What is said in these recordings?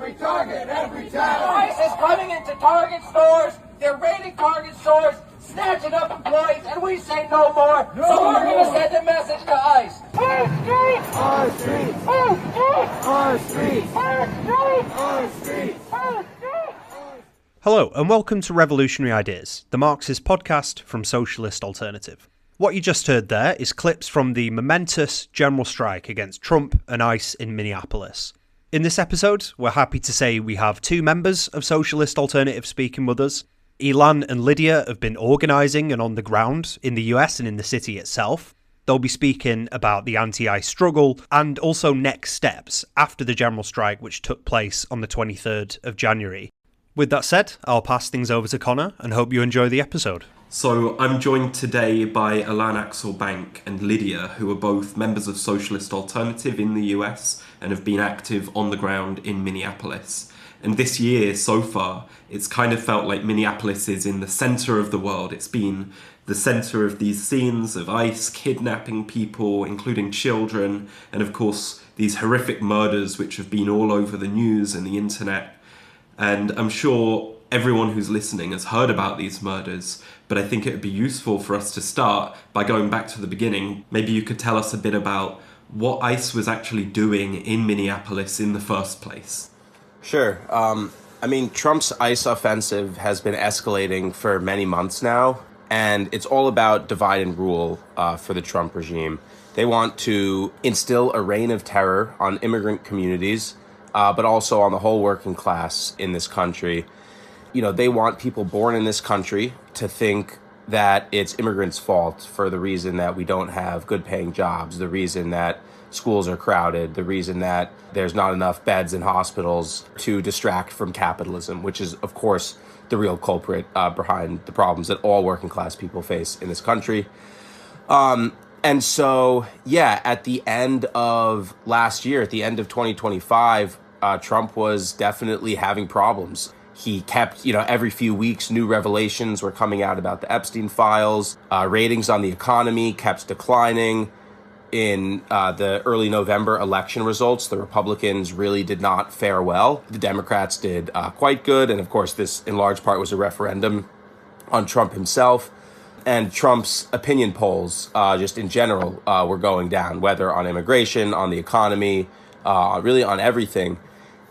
every Target, every town. ICE is coming into Target stores. They're raiding Target stores, snatching up employees, and we say no more. So we're going to send a message to ICE. Our streets! Our streets! Our streets! Our streets! Our streets! Our streets! Hello, and welcome to Revolutionary Ideas, the Marxist podcast from Socialist Alternative. What you just heard there is clips from the momentous general strike against Trump and ICE in Minneapolis. In this episode, we're happy to say we have two members of Socialist Alternative speaking with us. Elan and Lydia have been organising and on the ground in the US and in the city itself. They'll be speaking about the anti-ICE struggle and also next steps after the general strike which took place on the 23rd of January. With that said, I'll pass things over to Connor and hope you enjoy the episode. So I'm joined today by Elan and Lydia, who are both members of Socialist Alternative in the US and have been active on the ground in Minneapolis. And this year, so far, it's kind of felt like Minneapolis is in the centre of the world. It's been the centre of these scenes of ICE kidnapping people, including children, and of course, these horrific murders which have been all over the news and the internet. And I'm sure everyone who's listening has heard about these murders, but I think it would be useful for us to start by going back to the beginning. Maybe you could tell us a bit about what ICE was actually doing in Minneapolis in the first place. Sure. Trump's ICE offensive has been escalating for many months now, and it's all about divide and rule for the Trump regime. They want to instill a reign of terror on immigrant communities, but also on the whole working class in this country. You know, they want people born in this country to think that it's immigrants' fault for the reason that we don't have good-paying jobs, the reason that schools are crowded, the reason that there's not enough beds in hospitals to distract from capitalism, which is, of course, the real culprit behind the problems that all working-class people face in this country. And so, at the end of last year, at the end of 2025, Trump was definitely having problems. He kept, every few weeks, new revelations were coming out about the Epstein files. Ratings on the economy kept declining. In the early November election results, the Republicans really did not fare well. The Democrats did quite good. And of course, this in large part was a referendum on Trump himself. And Trump's opinion polls, just in general, were going down, whether on immigration, on the economy, really on everything.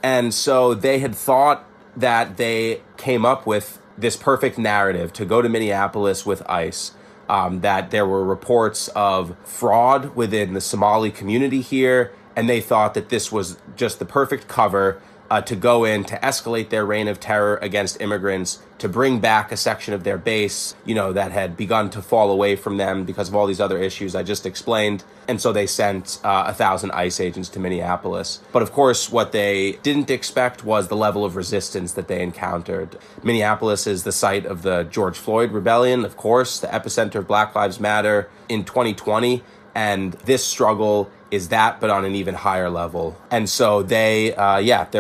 And so they had thought that they came up with this perfect narrative to go to Minneapolis with ICE, that there were reports of fraud within the Somali community here, and they thought that this was just the perfect cover to go in, to escalate their reign of terror against immigrants, to bring back a section of their base, that had begun to fall away from them because of all these other issues I just explained. And so they sent 1,000 ICE agents to Minneapolis. But of course, what they didn't expect was the level of resistance that they encountered. Minneapolis is the site of the George Floyd rebellion, of course, the epicenter of Black Lives Matter in 2020. And this struggle is that, but on an even higher level. And so they're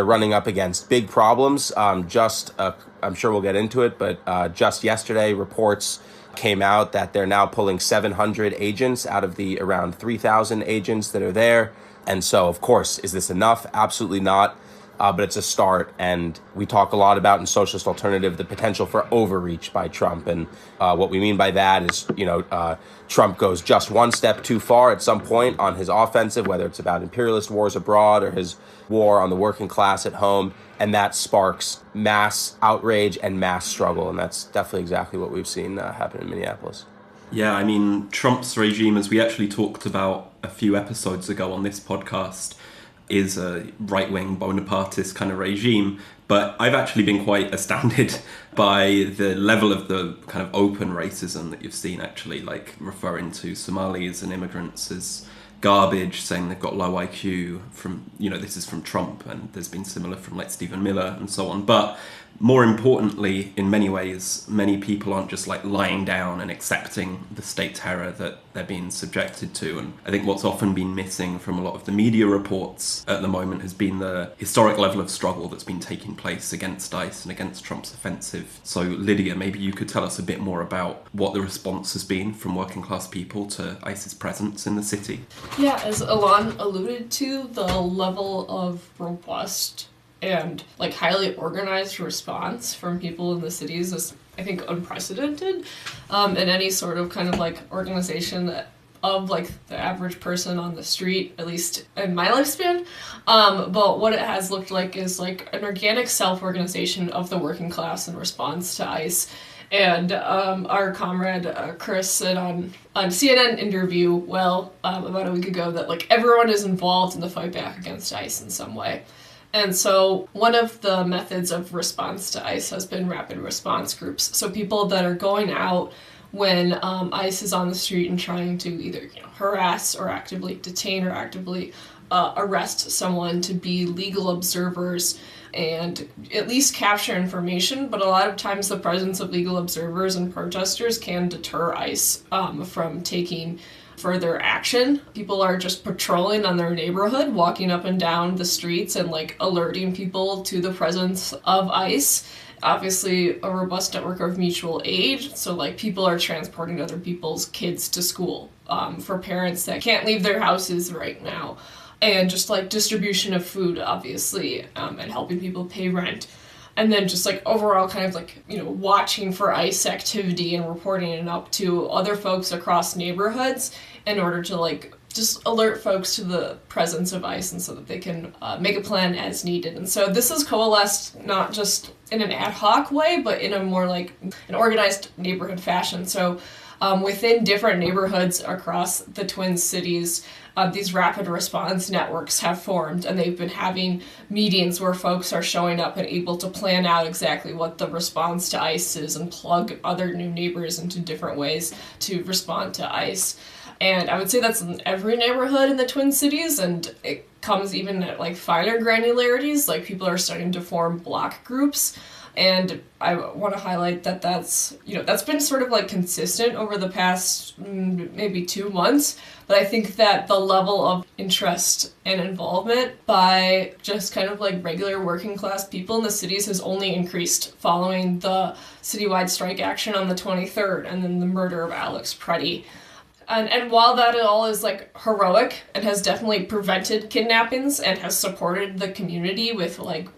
running up against big problems. I'm sure we'll get into it, but just yesterday, reports came out that they're now pulling 700 agents out of the around 3,000 agents that are there. And so, of course, is this enough? Absolutely not. But it's a start, and we talk a lot about in Socialist Alternative the potential for overreach by Trump, and what we mean by that is, Trump goes just one step too far at some point on his offensive, whether it's about imperialist wars abroad or his war on the working class at home, and that sparks mass outrage and mass struggle, and that's definitely exactly what we've seen happen in Minneapolis. Yeah, Trump's regime, as we actually talked about a few episodes ago on this podcast, is a right-wing Bonapartist kind of regime, but I've actually been quite astounded by the level of the kind of open racism that you've seen, actually, like referring to Somalis and immigrants as garbage, saying they've got low IQ from, this is from Trump, and there's been similar from like Stephen Miller and so on. But more importantly, in many ways, many people aren't just like lying down and accepting the state terror that they're being subjected to. And I think what's often been missing from a lot of the media reports at the moment has been the historic level of struggle that's been taking place against ICE and against Trump's offensive. So Lydia, maybe you could tell us a bit more about what the response has been from working class people to ICE's presence in the city. Yeah, as Elan alluded to, the level of robust and like highly organized response from people in the cities is, I think, unprecedented in any sort of kind of like organization that of like the average person on the street, at least in my lifespan. But what it has looked like is like an organic self-organization of the working class in response to ICE. And our comrade Chris said on CNN interview, about a week ago, that like everyone is involved in the fight back against ICE in some way. And so one of the methods of response to ICE has been rapid response groups. So people that are going out when ICE is on the street and trying to either harass or actively detain or actively arrest someone, to be legal observers and at least capture information. But a lot of times the presence of legal observers and protesters can deter ICE from taking further action. People are just patrolling on their neighborhood, walking up and down the streets and like alerting people to the presence of ICE. Obviously a robust network of mutual aid, so like people are transporting other people's kids to school for parents that can't leave their houses right now, and just like distribution of food, obviously, and helping people pay rent. And then just like overall kind of like, watching for ICE activity and reporting it up to other folks across neighborhoods in order to like just alert folks to the presence of ICE, and so that they can make a plan as needed. And so this has coalesced not just in an ad hoc way, but in a more like an organized neighborhood fashion. So within different neighborhoods across the Twin Cities, these rapid response networks have formed, and they've been having meetings where folks are showing up and able to plan out exactly what the response to ICE is and plug other new neighbors into different ways to respond to ICE. And I would say that's in every neighborhood in the Twin Cities, and it comes even at like finer granularities, like people are starting to form block groups. And I want to highlight that that's been sort of like consistent over the past maybe 2 months. But I think that the level of interest and involvement by just kind of like regular working class people in the cities has only increased following the citywide strike action on the 23rd and then the murder of Alex Preddy. And while that all is like heroic and has definitely prevented kidnappings and has supported the community with like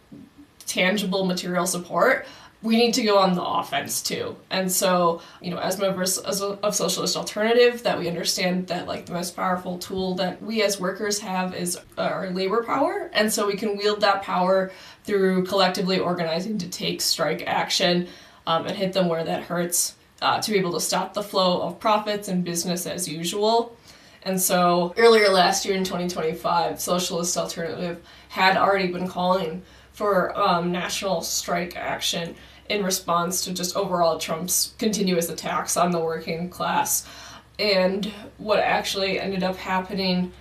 tangible material support, we need to go on the offense too. And so, as members of Socialist Alternative, that we understand that like the most powerful tool that we as workers have is our labor power. And so we can wield that power through collectively organizing to take strike action and hit them where that hurts, to be able to stop the flow of profits and business as usual. And so earlier last year in 2025, Socialist Alternative had already been calling for national strike action in response to just overall Trump's continuous attacks on the working class. And what actually ended up happening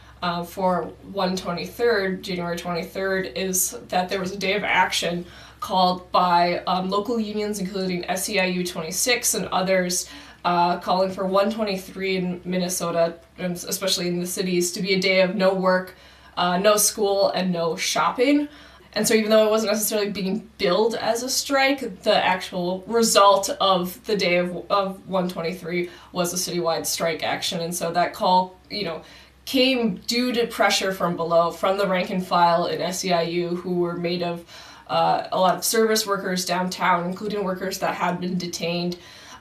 for January 23rd, is that there was a day of action called by local unions, including SEIU 26 and others, calling for 123 in Minnesota, and especially in the cities, to be a day of no work, no school, and no shopping. And so even though it wasn't necessarily being billed as a strike, the actual result of the day of 123 was a citywide strike action. And so that call, came due to pressure from below, from the rank and file in SEIU, who were made of a lot of service workers downtown, including workers that had been detained.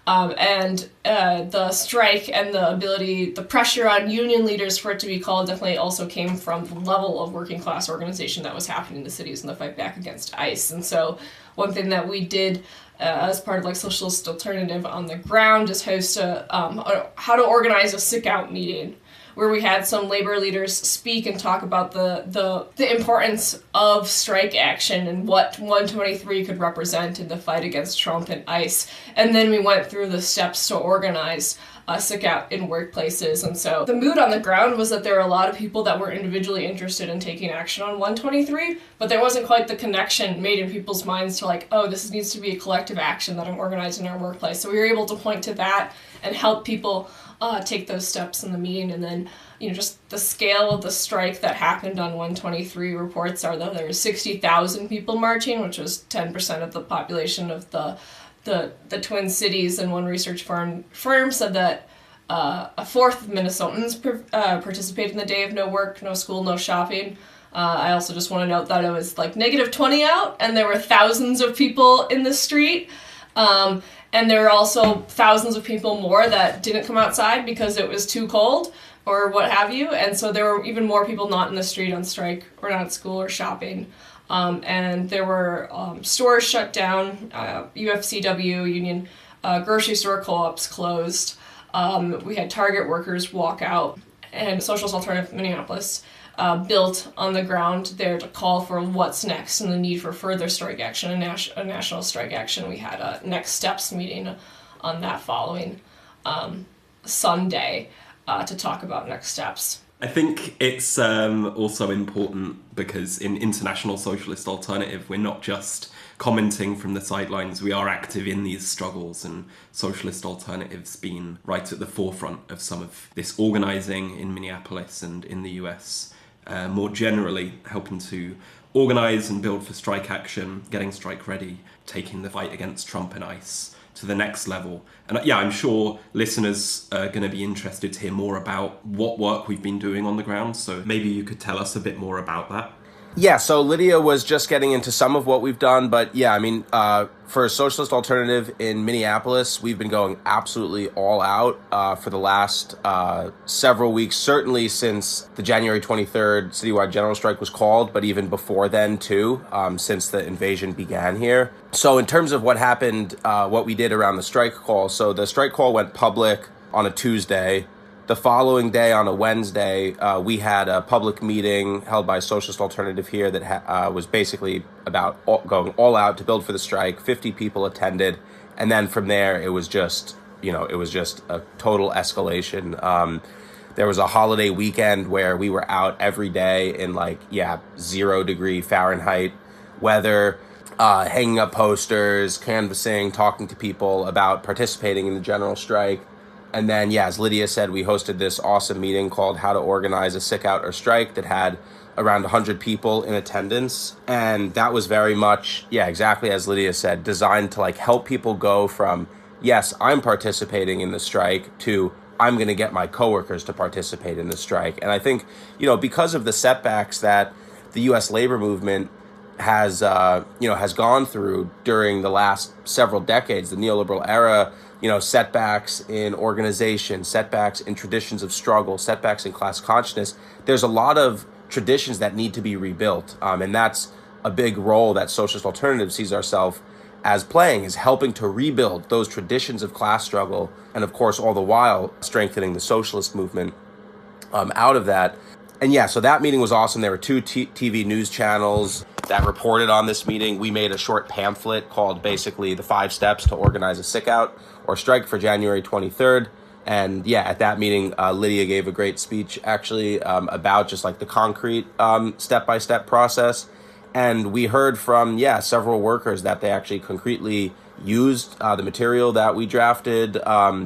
And the strike and the pressure on union leaders for it to be called definitely also came from the level of working class organization that was happening in the cities in the fight back against ICE. And so one thing that we did as part of like Socialist Alternative on the ground is host how to organize a sick out meeting, where we had some labor leaders speak and talk about the importance of strike action and what 123 could represent in the fight against Trump and ICE. And then we went through the steps to organize a sick out in workplaces. And so the mood on the ground was that there were a lot of people that were individually interested in taking action on 123, but there wasn't quite the connection made in people's minds to like, oh, this needs to be a collective action that I'm organizing in our workplace. So we were able to point to that and help people take those steps in the meeting. And then, just the scale of the strike that happened on 123 reports are that there were 60,000 people marching, which was 10% of the population of the Twin Cities. And one research firm said that a fourth of Minnesotans participated in the day of no work, no school, no shopping. I also just want to note that it was like -20 out, and there were thousands of people in the street. And there were also thousands of people more that didn't come outside because it was too cold or what have you. And so there were even more people not in the street on strike or not at school or shopping. And there were stores shut down, UFCW, Union grocery store co-ops closed. We had Target workers walk out, and Socialist Alternative Minneapolis built on the ground there to call for what's next and the need for further strike action, a national strike action. We had a next steps meeting on that following Sunday to talk about next steps. I think it's also important because in International Socialist Alternative, we're not just commenting from the sidelines, we are active in these struggles, and Socialist Alternative's been right at the forefront of some of this organising in Minneapolis and in the US. More generally, helping to organise and build for strike action, getting strike ready, taking the fight against Trump and ICE to the next level. And yeah, I'm sure listeners are going to be interested to hear more about what work we've been doing on the ground. So maybe you could tell us a bit more about that. Yeah, so Lydia was just getting into some of what we've done, but yeah, I mean, for Socialist Alternative in Minneapolis, we've been going absolutely all out for the last several weeks, certainly since the January 23rd citywide general strike was called, but even before then too, since the invasion began here. So in terms of what happened, what we did around the strike call, so the strike call went public on a Tuesday. The following day, on a Wednesday, we had a public meeting held by Socialist Alternative here that was basically about going all out to build for the strike. 50 people attended. And then from there, it was just a total escalation. There was a holiday weekend where we were out every day in 0 Fahrenheit weather, hanging up posters, canvassing, talking to people about participating in the general strike. And then, yeah, as Lydia said, we hosted this awesome meeting called How to Organize a Sick Out or Strike that had around 100 people in attendance. And that was very much, yeah, exactly as Lydia said, designed to help people go from, yes, I'm participating in the strike to I'm going to get my coworkers to participate in the strike. And I think, because of the setbacks that the U.S. labor movement has gone through during the last several decades, the neoliberal era, setbacks in organization, setbacks in traditions of struggle, setbacks in class consciousness. There's a lot of traditions that need to be rebuilt. And that's a big role that Socialist Alternative sees ourselves as playing, is helping to rebuild those traditions of class struggle. And of course, all the while strengthening the socialist movement out of that. And yeah, so that meeting was awesome. There were two TV news channels that reported on this meeting. We made a short pamphlet called basically the 5 steps to organize a sick out or strike for January 23rd. And yeah, at that meeting, Lydia gave a great speech actually about just the concrete step-by-step process. And we heard from, several workers that they actually concretely used the material that we drafted.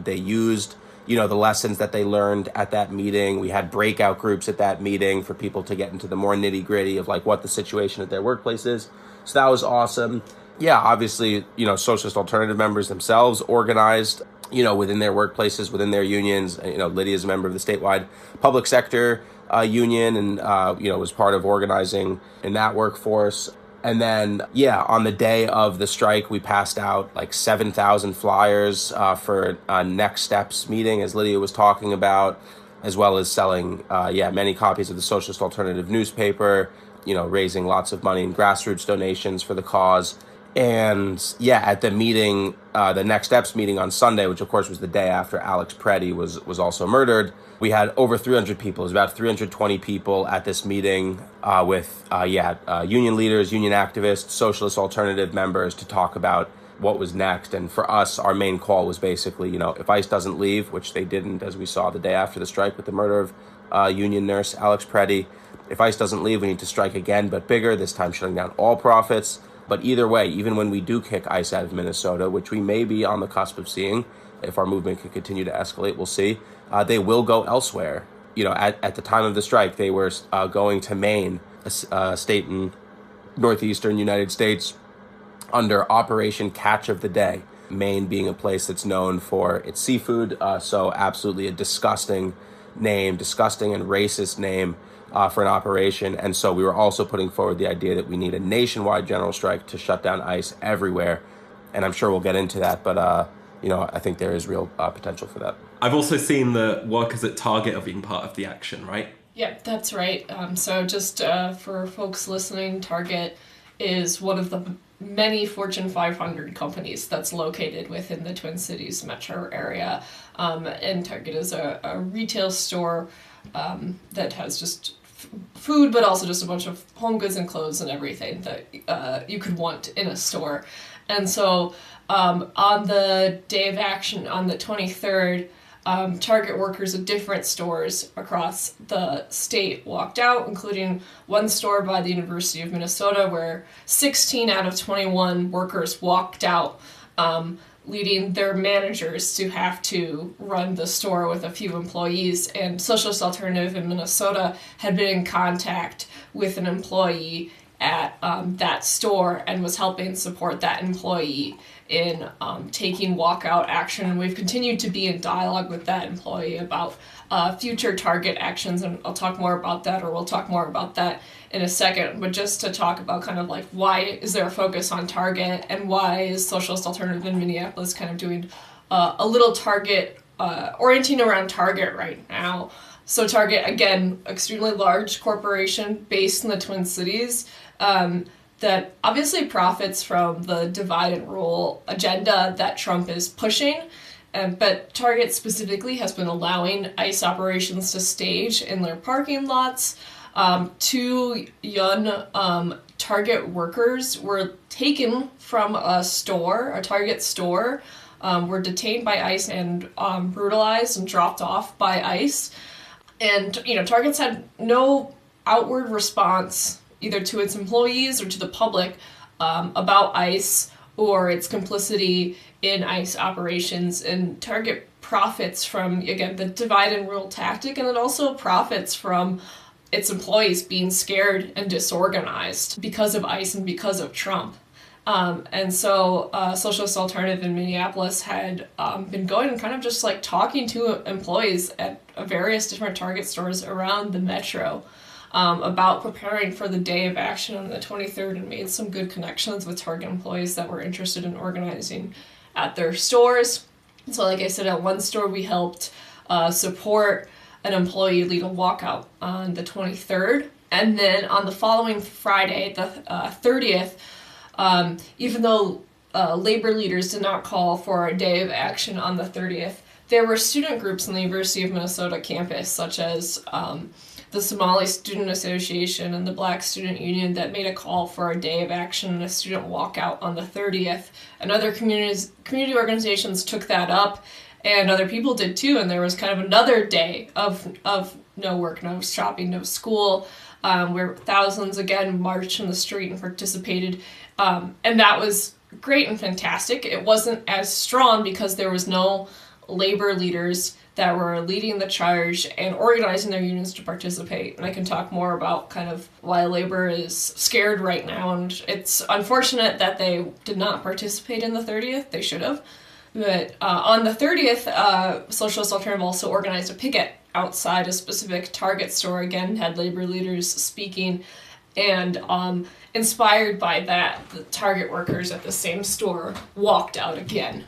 They used the lessons that they learned at that meeting. We had breakout groups at that meeting for people to get into the more nitty gritty of what the situation at their workplace is. So that was awesome. Yeah, obviously, Socialist Alternative members themselves organized, within their workplaces, within their unions. Lydia's a member of the statewide public sector union and, was part of organizing in that workforce. And then, on the day of the strike, we passed out 7,000 flyers for a next steps meeting, as Lydia was talking about, as well as selling, many copies of the Socialist Alternative newspaper, raising lots of money in grassroots donations for the cause. And at the meeting, the next steps meeting on Sunday, which of course was the day after Alex Preddy was also murdered, we had over 300 people. It was about 320 people at this meeting with union leaders, union activists, Socialist Alternative members to talk about what was next. And for us, our main call was basically, if ICE doesn't leave, which they didn't, as we saw the day after the strike with the murder of union nurse Alex Preddy, if ICE doesn't leave, we need to strike again, but bigger, this time shutting down all profits. But either way, even when we do kick ICE out of Minnesota, which we may be on the cusp of seeing, if our movement can continue to escalate, we'll see, they will go elsewhere. At the time of the strike, they were going to Maine, a state in northeastern United States, under Operation Catch of the Day. Maine being a place that's known for its seafood, so absolutely a disgusting and racist name for an operation. And so we were also putting forward the idea that we need a nationwide general strike to shut down ICE everywhere. And I'm sure we'll get into that, but I think there is real potential for that. I've also seen the workers at Target are being part of the action, right? Yeah, that's right. So just for folks listening, Target is one of the many Fortune 500 companies that's located within the Twin Cities metro area. And Target is a retail store that has just food, but also just a bunch of home goods and clothes and everything that you could want in a store. And so on the day of action on the 23rd, Target workers at different stores across the state walked out, including one store by the University of Minnesota where 16 out of 21 workers walked out, leading their managers to have to run the store with a few employees. And Socialist Alternative in Minnesota had been in contact with an employee at that store and was helping support that employee in taking walkout action. And we've continued to be in dialogue with that employee about future Target actions, and I'll talk more about that, or we'll talk more about that in a second. But just to talk about kind of like why is there a focus on Target, and why is Socialist Alternative in Minneapolis kind of doing a little Target, orienting around Target right now. So Target, again, extremely large corporation based in the Twin Cities, that obviously profits from the divide and rule agenda that Trump is pushing. But Target specifically has been allowing ICE operations to stage in their parking lots. Two young Target workers were taken from a Target store, were detained by ICE and brutalized and dropped off by ICE. And, Target's had no outward response either to its employees or to the public about ICE or its complicity in ICE operations. And Target profits from, again, the divide and rule tactic, and it also profits from its employees being scared and disorganized because of ICE and because of Trump. And so Socialist Alternative in Minneapolis had been going and kind of just like talking to employees at various different Target stores around the metro about preparing for the day of action on the 23rd, and made some good connections with Target employees that were interested in organizing at their stores. So like I said, at one store we helped support an employee lead a walkout on the 23rd. And then on the following Friday, the 30th, even though labor leaders did not call for a day of action on the 30th, there were student groups on the University of Minnesota campus, such as the Somali Student Association and the Black Student Union, that made a call for a day of action and a student walkout on the 30th. And other community organizations took that up, and other people did too. And there was kind of another day of no work, no shopping, no school, where thousands again marched in the street and participated. And that was great and fantastic. It wasn't as strong because there was no labor leaders that were leading the charge and organizing their unions to participate. And I can talk more about kind of why labor is scared right now. And it's unfortunate that they did not participate in the 30th. They should have. But on the 30th, Socialist Alternative also organized a picket outside a specific Target store. Again, had labor leaders speaking. And inspired by that, the Target workers at the same store walked out again.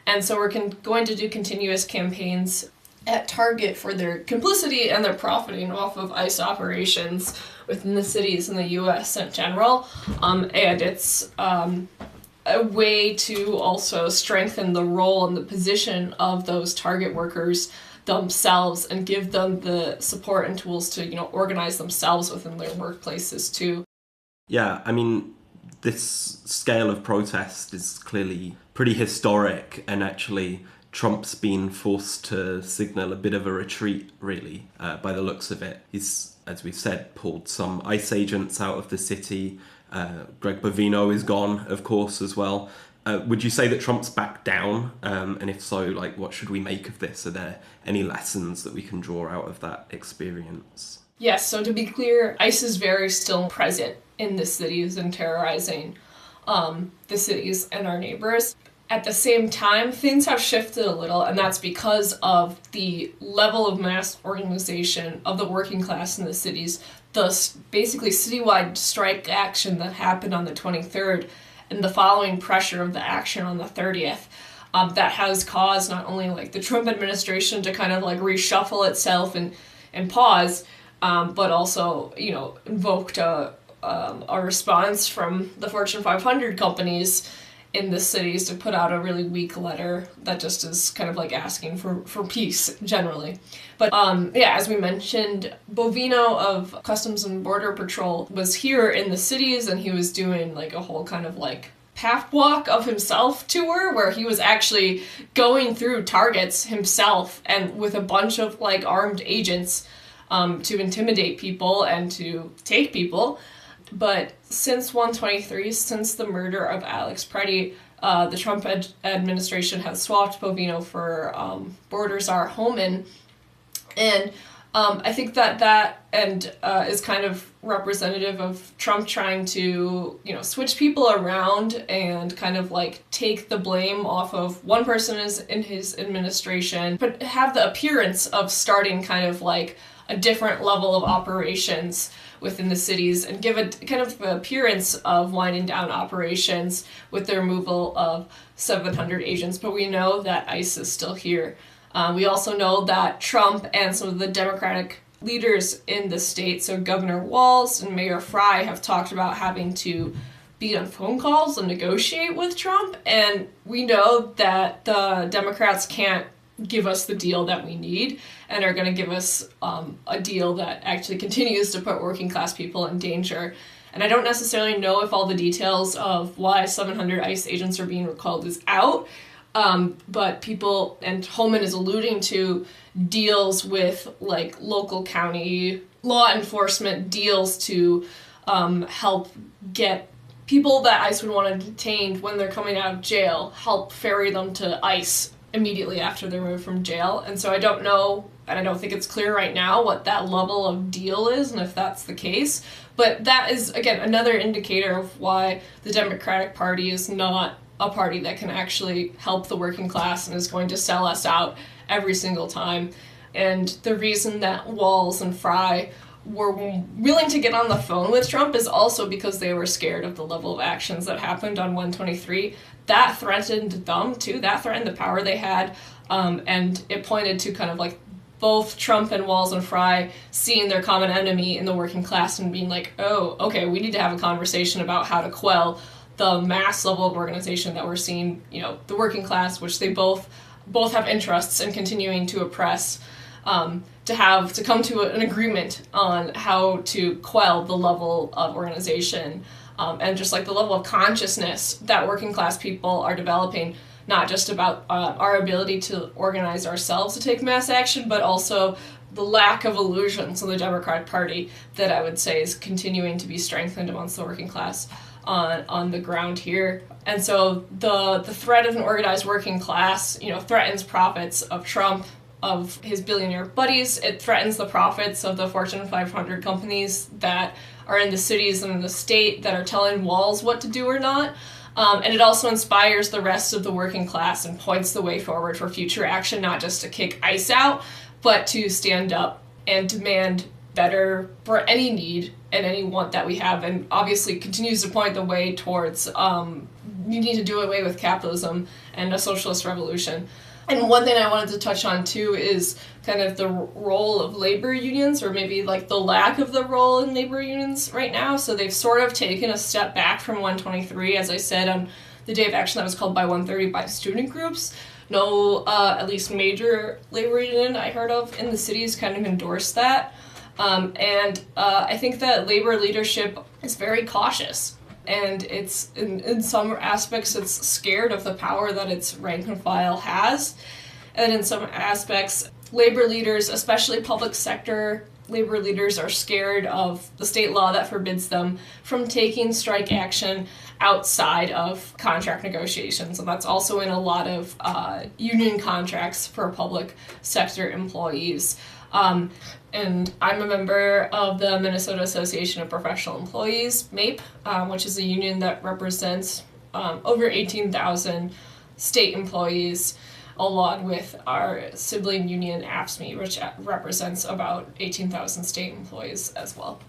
And so we're going to do continuous campaigns at Target for their complicity and their profiting off of ICE operations within the cities in the U.S. in general. And it's a way to also strengthen the role and the position of those Target workers themselves and give them the support and tools to, organize themselves within their workplaces too. Yeah, I mean, this scale of protest is clearly pretty historic, and actually Trump's been forced to signal a bit of a retreat, really, by the looks of it. He's, as we've said, pulled some ICE agents out of the city. Greg Bovino is gone, of course, as well. Would you say that Trump's backed down? And if so, what should we make of this? Are there any lessons that we can draw out of that experience? Yes, so to be clear, ICE is very still present in the cities and terrorizing the cities and our neighbors. At the same time, things have shifted a little, and that's because of the level of mass organization of the working class in the cities basically citywide strike action that happened on the 23rd and the following pressure of the action on the 30th, that has caused not only like the Trump administration to kind of like reshuffle itself and pause, but also, you know, invoked a response from the Fortune 500 companies in the cities to put out a really weak letter that just is kind of like asking for peace generally. But yeah, as we mentioned, Bovino of Customs and Border Patrol was here in the cities, and he was doing like a whole kind of like path walk of himself tour where he was actually going through targets himself and with a bunch of like armed agents to intimidate people and to take people. But since 123, since the murder of Alex Preddy, the Trump administration has swapped Bovino for border czar Homan. And I think that is kind of representative of Trump trying to, you know, switch people around and kind of like take the blame off of one person in his administration, but have the appearance of starting kind of like a different level of operations within the cities and give a kind of appearance of winding down operations with the removal of 700 agents. But we know that ICE is still here. We also know that Trump and some of the Democratic leaders in the state, so Governor Walz and Mayor Frey, have talked about having to be on phone calls and negotiate with Trump. And we know that the Democrats can't give us the deal that we need and are going to give us a deal that actually continues to put working class people in danger. And I don't necessarily know if all the details of why 700 ICE agents are being recalled is out, but people, and Holman is alluding to deals with like local county law enforcement deals to help get people that ICE would want to detain when they're coming out of jail, help ferry them to ICE immediately after they're removed from jail. And so I don't know, and I don't think it's clear right now what that level of deal is and if that's the case. But that is, again, another indicator of why the Democratic Party is not a party that can actually help the working class and is going to sell us out every single time. And the reason that Walz and Frey were willing to get on the phone with Trump is also because they were scared of the level of actions that happened on 123. That threatened them too. That threatened the power they had, and it pointed to kind of like both Trump and Walz and Frey seeing their common enemy in the working class and being like, oh, okay, we need to have a conversation about how to quell the mass level of organization that we're seeing, you know, the working class, which they both have interests in continuing to oppress, to come to an agreement on how to quell the level of organization and just like the level of consciousness that working class people are developing, not just about our ability to organize ourselves to take mass action, but also the lack of illusions in the Democratic Party that I would say is continuing to be strengthened amongst the working class on the ground here. And so the threat of an organized working class, you know, threatens profits of Trump, of his billionaire buddies. It threatens the profits of the Fortune 500 companies that are in the cities and in the state that are telling Walz what to do or not. And it also inspires the rest of the working class and points the way forward for future action, not just to kick ICE out, but to stand up and demand better for any need and any want that we have, and obviously continues to point the way towards we need to do away with capitalism and a socialist revolution. And one thing I wanted to touch on too is kind of the role of labor unions, or maybe like the lack of the role in labor unions right now. So they've sort of taken a step back from 123, as I said, on the day of action that was called by 130 by student groups. No, at least major labor union I heard of in the cities kind of endorsed that. And I think that labor leadership is very cautious. And it's, in some aspects, it's scared of the power that its rank and file has. And in some aspects, labor leaders, especially public sector labor leaders, are scared of the state law that forbids them from taking strike action outside of contract negotiations. And that's also in a lot of union contracts for public sector employees. And I'm a member of the Minnesota Association of Professional Employees, MAPE, which is a union that represents over 18,000 state employees, along with our sibling union, AFSCME, which represents about 18,000 state employees as well.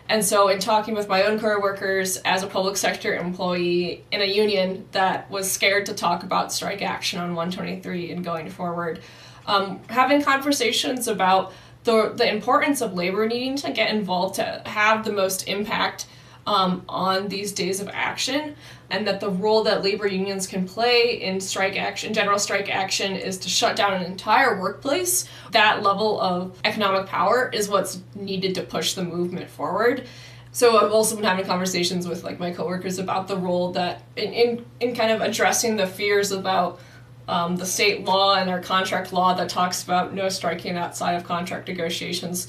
And so in talking with my own coworkers as a public sector employee in a union that was scared to talk about strike action on 123 and going forward, having conversations about the importance of labor needing to get involved to have the most impact on these days of action, and that the role that labor unions can play in strike action, general strike action, is to shut down an entire workplace. That level of economic power is what's needed to push the movement forward. So I've also been having conversations with my coworkers about the role that in kind of addressing the fears about the state law and our contract law that talks about no striking outside of contract negotiations.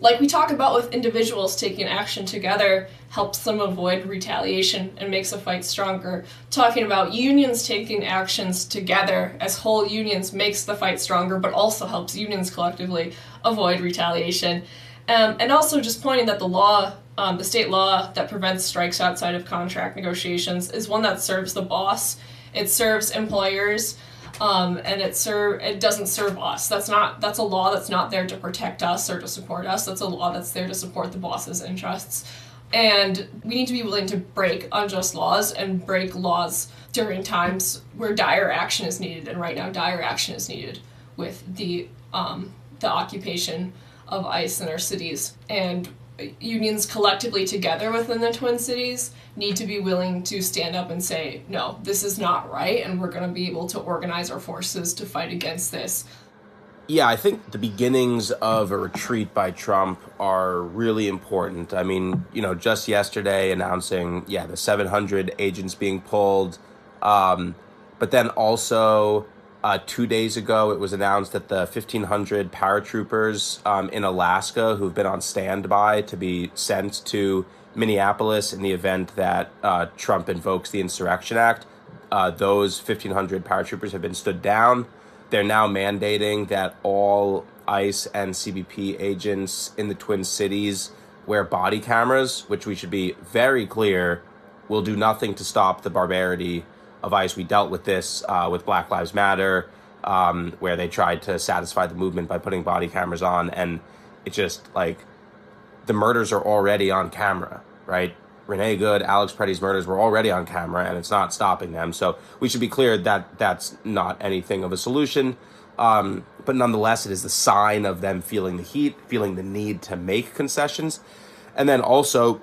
Like we talk about with individuals, taking action together helps them avoid retaliation and makes a fight stronger. Talking about unions taking actions together as whole unions makes the fight stronger, but also helps unions collectively avoid retaliation. And also just pointing that the law, the state law that prevents strikes outside of contract negotiations is one that serves the boss. It serves employers. And it doesn't serve us. That's a law that's not there to protect us or to support us. That's a law that's there to support the boss's interests. And we need to be willing to break unjust laws and break laws during times where dire action is needed. And right now, dire action is needed with the occupation of ICE in our cities. And unions collectively together within the Twin Cities need to be willing to stand up and say, no, this is not right, and we're going to be able to organize our forces to fight against this. Yeah, I think the beginnings of a retreat by Trump are really important. I mean, just yesterday announcing, the 700 agents being pulled, but then also 2 days ago, it was announced that the 1,500 paratroopers in Alaska who've been on standby to be sent to Minneapolis in the event that Trump invokes the Insurrection Act, those 1,500 paratroopers have been stood down. They're now mandating that all ICE and CBP agents in the Twin Cities wear body cameras, which we should be very clear will do nothing to stop the barbarity of ICE. We dealt with this with Black Lives Matter, where they tried to satisfy the movement by putting body cameras on, and it just the murders are already on camera, right? Renee Good, Alex Preddy's murders were already on camera, and it's not stopping them. So we should be clear that that's not anything of a solution. But nonetheless, it is the sign of them feeling the heat, feeling the need to make concessions. And then also,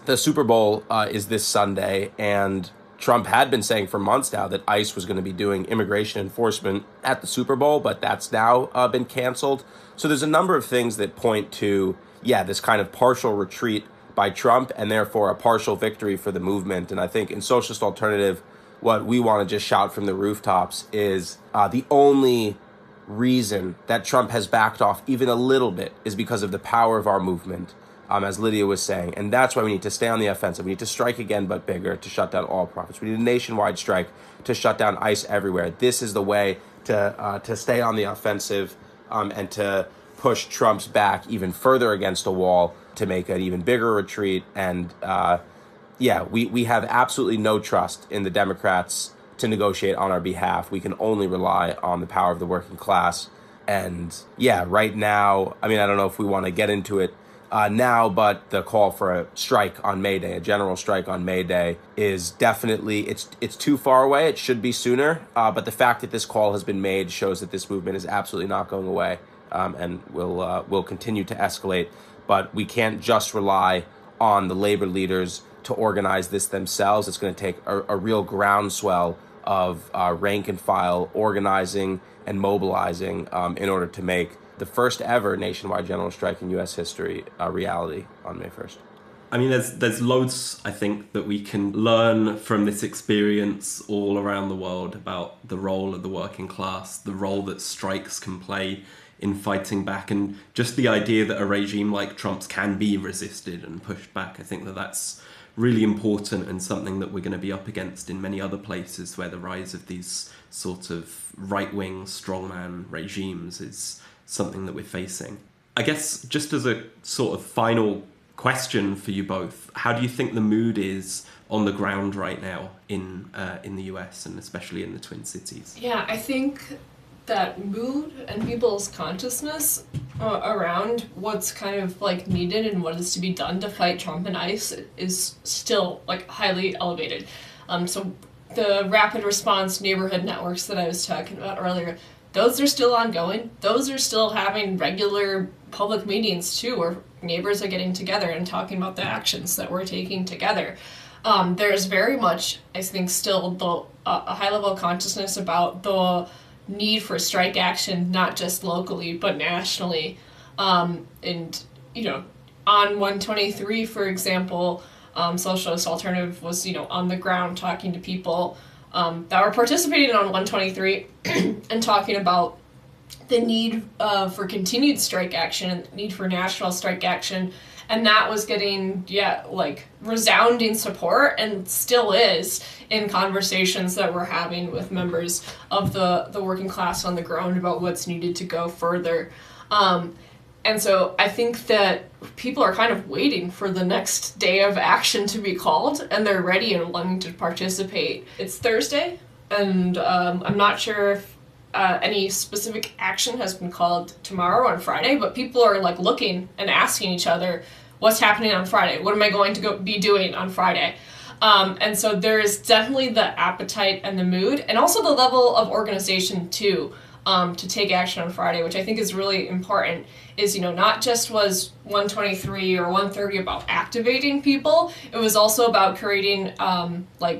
the Super Bowl is this Sunday, and Trump had been saying for months now that ICE was going to be doing immigration enforcement at the Super Bowl, but that's now been canceled. So there's a number of things that point to, this kind of partial retreat by Trump and therefore a partial victory for the movement. And I think in Socialist Alternative, what we want to just shout from the rooftops is the only reason that Trump has backed off even a little bit is because of the power of our movement, as Lydia was saying. And that's why we need to stay on the offensive. We need to strike again, but bigger, to shut down all profits. We need a nationwide strike to shut down ICE everywhere. This is the way to stay on the offensive and to push Trump's back even further against a wall to make an even bigger retreat. And we have absolutely no trust in the Democrats to negotiate on our behalf. We can only rely on the power of the working class. And right now, I mean, I don't know if we want to get into it now, but the call for a strike on May Day, a general strike on May Day, is definitely, it's too far away. It should be sooner. But the fact that this call has been made shows that this movement is absolutely not going away, and will continue to escalate. But we can't just rely on the labor leaders to organize this themselves. It's going to take a real groundswell of rank and file organizing and mobilizing in order to make the first ever nationwide general strike in U.S. history a reality on May 1st. I mean, there's loads, I think, that we can learn from this experience all around the world about the role of the working class, the role that strikes can play in fighting back, and just the idea that a regime like Trump's can be resisted and pushed back. I think that's really important and something that we're going to be up against in many other places where the rise of these sort of right-wing strongman regimes is something that we're facing. I guess just as a sort of final question for you both, how do you think the mood is on the ground right now in the US and especially in the Twin Cities? Yeah, I think that mood and people's consciousness around what's kind of like needed and what is to be done to fight Trump and ICE is still like highly elevated. So the rapid response neighborhood networks that I was talking about earlier, those are still ongoing. Those are still having regular public meetings too, where neighbors are getting together and talking about the actions that we're taking together. There's very much, I think, still a high level of consciousness about the need for strike action, not just locally, but nationally. And, you know, on 123, for example, Socialist Alternative was, you know, on the ground talking to people that were participating on 123 and talking about the need for continued strike action and the need for national strike action. And that was getting, resounding support, and still is, in conversations that we're having with members of the working class on the ground about what's needed to go further. And so I think that people are kind of waiting for the next day of action to be called, and they're ready and wanting to participate. It's Thursday, and I'm not sure if any specific action has been called tomorrow on Friday, but people are like looking and asking each other, what's happening on Friday? What am I going to be doing on Friday? And so there is definitely the appetite and the mood, and also the level of organization too, to take action on Friday, which I think is really important. Is, you know, not just was 123 or 130 about activating people, it was also about creating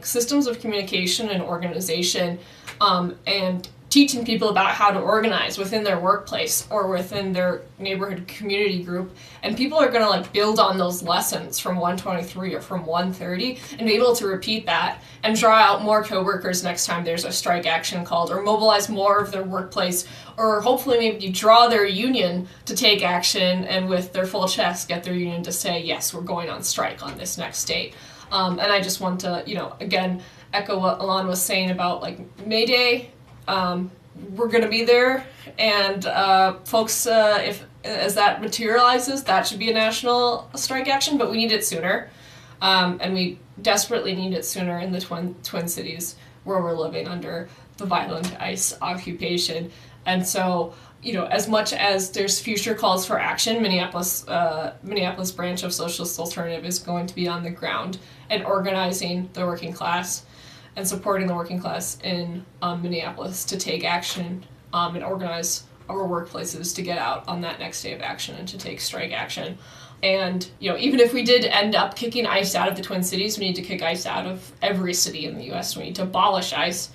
systems of communication and organization, and teaching people about how to organize within their workplace or within their neighborhood community group. And people are going to build on those lessons from 123 or from 130 and be able to repeat that and draw out more coworkers next time there's a strike action called, or mobilize more of their workplace, or hopefully maybe draw their union to take action and with their full chest get their union to say, yes, we're going on strike on this next date. And I just want to, again, echo what Elan was saying about May Day. We're going to be there, and folks, if as that materializes, that should be a national strike action, but we need it sooner, and we desperately need it sooner in the Twin Cities, where we're living under the violent ICE occupation. And so, as much as there's future calls for action, Minneapolis branch of Socialist Alternative is going to be on the ground and organizing the working class and supporting the working class in Minneapolis to take action and organize our workplaces to get out on that next day of action and to take strike action. And, even if we did end up kicking ICE out of the Twin Cities, we need to kick ICE out of every city in the U.S. We need to abolish ICE.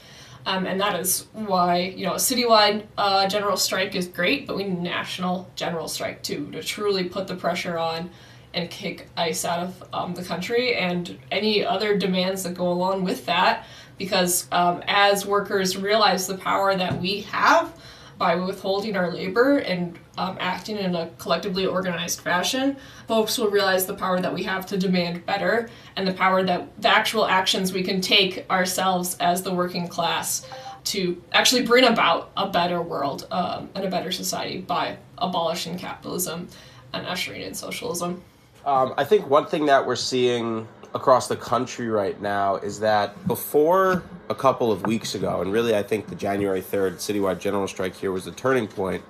And that is why, a citywide general strike is great, but we need a national general strike too, to truly put the pressure on and kick ICE out of the country and any other demands that go along with that. Because as workers realize the power that we have by withholding our labor and acting in a collectively organized fashion, folks will realize the power that we have to demand better, and the power that the actual actions we can take ourselves as the working class to actually bring about a better world and a better society by abolishing capitalism and ushering in socialism. I think one thing that we're seeing across the country right now is that before a couple of weeks ago, and really I think the January 3rd citywide general strike here was the turning point,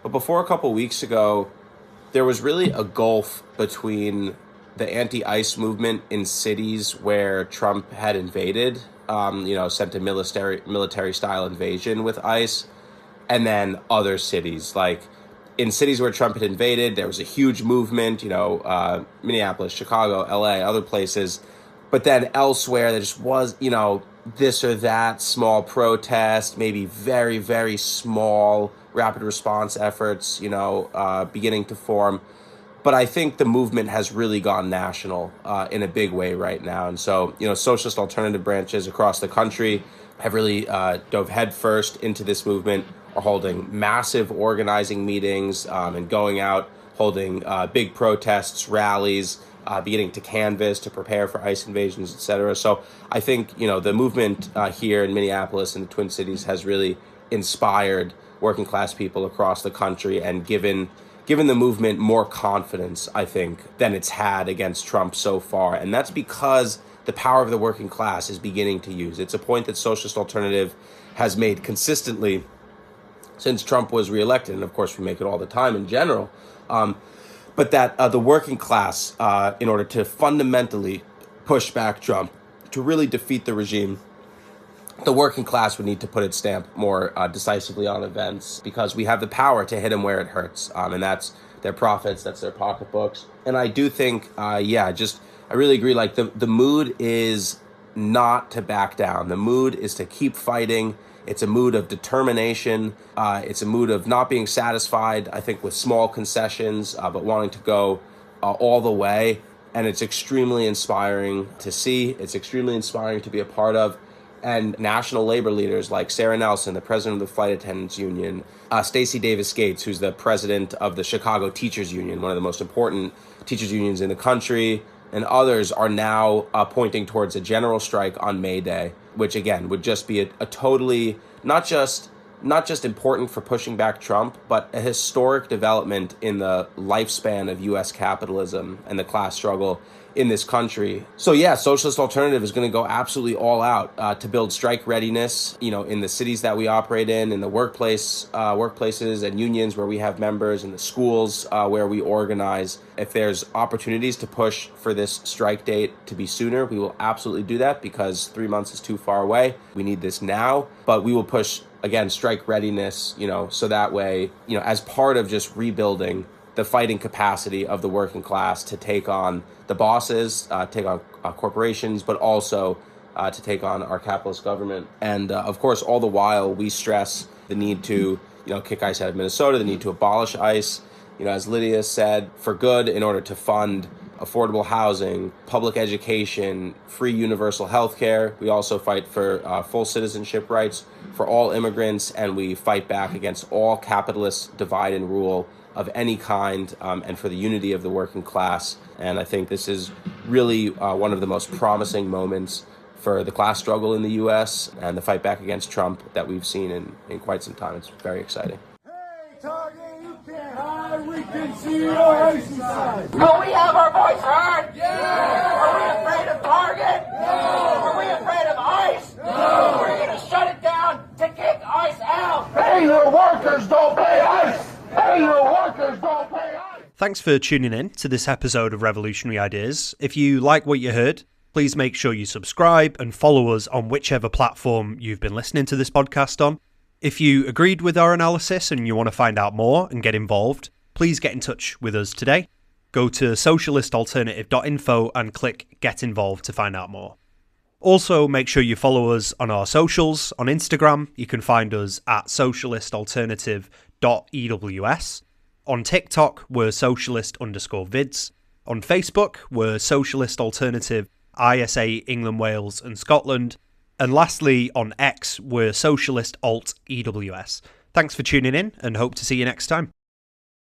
but before a couple of weeks ago, there was really a gulf between the anti-ICE movement in cities where Trump had invaded, sent a military-style invasion with ICE, and then other cities, in cities where Trump had invaded, there was a huge movement, Minneapolis, Chicago, LA, other places. But then elsewhere, there just was, this or that small protest, maybe very, very small rapid response efforts, beginning to form. But I think the movement has really gone national in a big way right now. And so, socialist alternative branches across the country have really dove headfirst into this movement, are holding massive organizing meetings and going out, holding big protests, rallies, beginning to canvass, to prepare for ICE invasions, etc. So I think, the movement here in Minneapolis and the Twin Cities has really inspired working class people across the country and given the movement more confidence, I think, than it's had against Trump so far. And that's because the power of the working class is beginning to use. It's a point that Socialist Alternative has made consistently since Trump was reelected, and of course we make it all the time in general, but that the working class, in order to fundamentally push back Trump, to really defeat the regime, the working class would need to put its stamp more decisively on events, because we have the power to hit them where it hurts, and that's their profits, that's their pocketbooks. And I do think, I really agree, like the mood is not to back down. The mood is to keep fighting. It's a mood of determination. It's a mood of not being satisfied, I think, with small concessions, but wanting to go all the way. And it's extremely inspiring to see. It's extremely inspiring to be a part of. And national labor leaders like Sarah Nelson, the president of the Flight Attendants Union, Stacey Davis Gates, who's the president of the Chicago Teachers Union, one of the most important teachers unions in the country, and others are now pointing towards a general strike on May Day, which again would just be a totally not just important for pushing back Trump, but a historic development in the lifespan of U.S. capitalism and the class struggle in this country. So yeah, Socialist Alternative is going to go absolutely all out to build strike readiness, in the cities that we operate in the workplaces and unions where we have members, in the schools where we organize. If there's opportunities to push for this strike date to be sooner, we will absolutely do that, because 3 months is too far away. We need this now, but we will push, again, strike readiness, so that way, as part of just rebuilding the fighting capacity of the working class to take on the bosses, take on corporations, but also to take on our capitalist government. And of course, all the while, we stress the need to, kick ICE out of Minnesota, the need to abolish ICE, as Lydia said, for good, in order to fund affordable housing, public education, free universal health care. We also fight for full citizenship rights for all immigrants, and we fight back against all capitalist divide and rule of any kind, and for the unity of the working class. And I think this is really one of the most promising moments for the class struggle in the U.S. and the fight back against Trump that we've seen in quite some time. It's very exciting. Hey, Target, you can't hide. We can see your icy side. Will we have our voice heard? Yeah! Are we afraid of Target? No! Are we afraid of ICE? No! We're going to shut it down to kick ICE out! Hey, your workers don't pay ice. Hey, your workers don't pay ice. Thanks for tuning in to this episode of Revolutionary Ideas. If you like what you heard, please make sure you subscribe and follow us on whichever platform you've been listening to this podcast on. If you agreed with our analysis and you want to find out more and get involved, please get in touch with us today. Go to socialistalternative.info and click Get Involved to find out more. Also, make sure you follow us on our socials. On Instagram, you can find us at socialistalternative.ews. On TikTok, we're socialist_vids. On Facebook, we're Socialist Alternative ISA England, Wales and Scotland. And lastly, on X, we're Socialist Alt EWS. Thanks for tuning in and hope to see you next time.